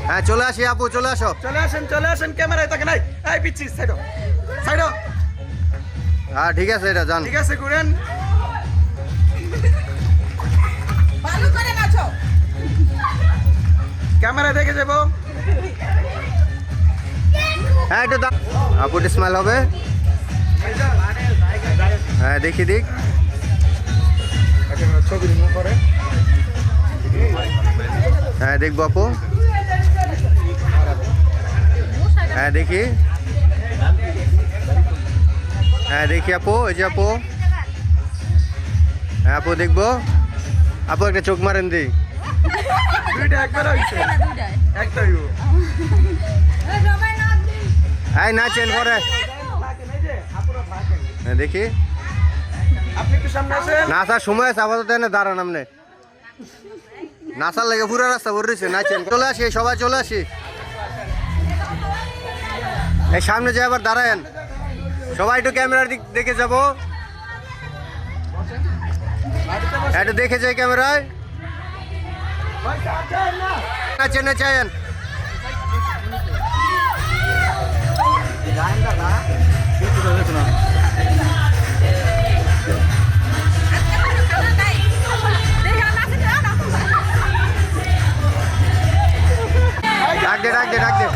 হ্যাঁ চলে আসি আপু, চলে আসো। চলে আসেন ক্যামেরায় তাকে নাই। এই পিচ্ছি সাইডো সাইডো। হ্যাঁ ঠিক আছে, এটা জান। ঠিক আছে ঘুরেন। ভালো করে নাচো। ক্যামেরা দেখে যাবো। হ্যাঁ একটু আপু স্মাইল হবে। হ্যাঁ দেখি দিক। ছবি রিমুভ করে। হ্যাঁ দেখবো আপু। হ্যাঁ দেখি। হ্যাঁ দেখি আপু, এই যে আপু। হ্যাঁ আপু দেখবো। আপু একটা চোখ মারেন দি। দুইটা একবার হইছে। একটাই ও। এই নাচেন করে। হ্যাঁ দেখি। আপনি একটু সামনে আসেন। নাচার সময় আছে, আপাতত এনে দাঁড়ান আপনি। নাচার লাগে পুরো রাস্তা ভরে রয়েছে, নাচেন। চলে আসি, সবাই চলে আসি। এই সামনে যে আবার দাঁড়ায়েন, সবাই একটু ক্যামেরার দিক দেখে যাবো। একটু দেখে যাই ক্যামেরায়। নাচেন নাচেন। ডাক দে ডাক দে ডাক দে।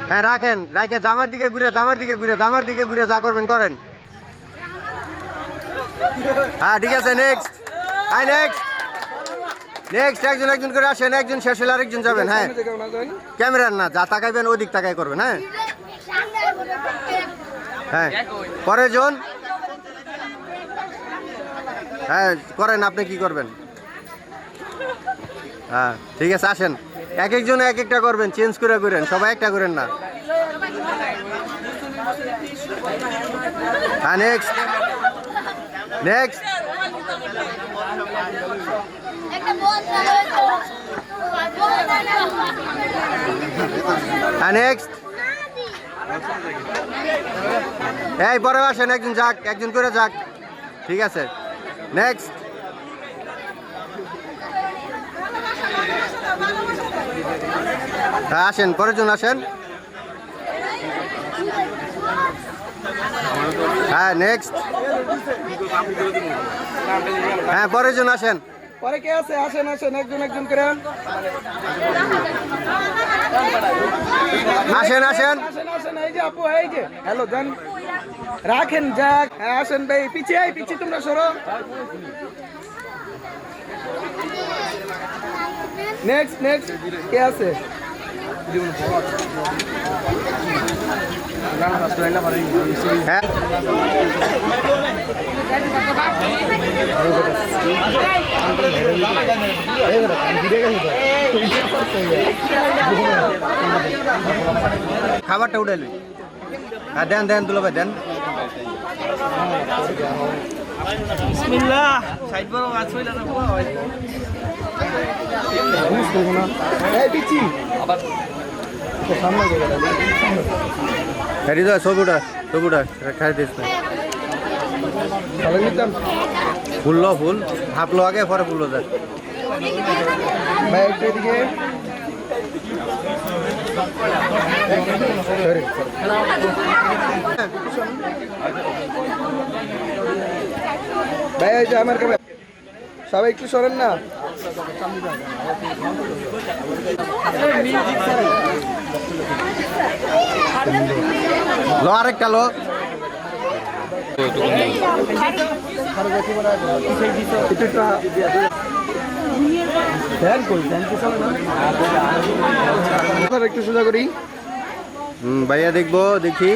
হ্যাঁ রাখেন, রাখে দামার দিকে ঘুরে, দামার দিকে ঘুরে, দামার দিকে ঘুরে যা করবেন করেন। হ্যাঁ ঠিক আছে, নেক্সট। হ্যাঁ নেক্সট নেক্সট। একজন একজন করে আসেন, একজন শেষ হলে আরেকজন যাবেন। হ্যাঁ ক্যামেরার না, যা তাকাইবেন ওদিক তাকাই করবেন। হ্যাঁ হ্যাঁ পরের জন। হ্যাঁ করেন, আপনি কি করবেন? হ্যাঁ ঠিক আছে, আসেন। এক একজন এক একটা করবেন, চেঞ্জ করে করেন, সবাই একটা করেন না। হ্যাঁ নেক্সট নেক্সট। হ্যাঁ নেক্সট। এই পরে আসেন, একজন যাক, একজন করে যাক। ঠিক আছে নেক্সট। হ্যাঁ আসেন, পরের জন আসেন। হ্যাঁ নেক্সট। হ্যাঁ পরের জন আসেন। পরে কে আছে? আসেন আসেন, একজন একজন করে আসেন আসেন আসেন আসেন। এই যে আপু, এই যে হ্যালো জান, রাখেন যাক। হ্যাঁ আসেন ভাই, পিছিয়ে পিছিয়ে তোমরা সরো। Next next. কে আছে? হ্যাঁ খাবারটা উঠাইলি। হ্যাঁ দেন দেন দুলো ভাই দেন। বিসমিল্লাহ। সাইড বড় মাছ হইলা না পুরো হয়। এই পিছি আবার সামনে গেল। হ্যাঁ ছবিটা ছবিটা খাই দিস না। ভালো নিতাম। ফুললো ফুল হাফলো আগে, পরে ফুললো দেন। ভাই একটু এদিকে। ভাই এই যে আমার কাছে সবাই একটু সরেন না। লো আরেকটা লো। একটু সোজা করি। ভাইয়া দেখবো দেখি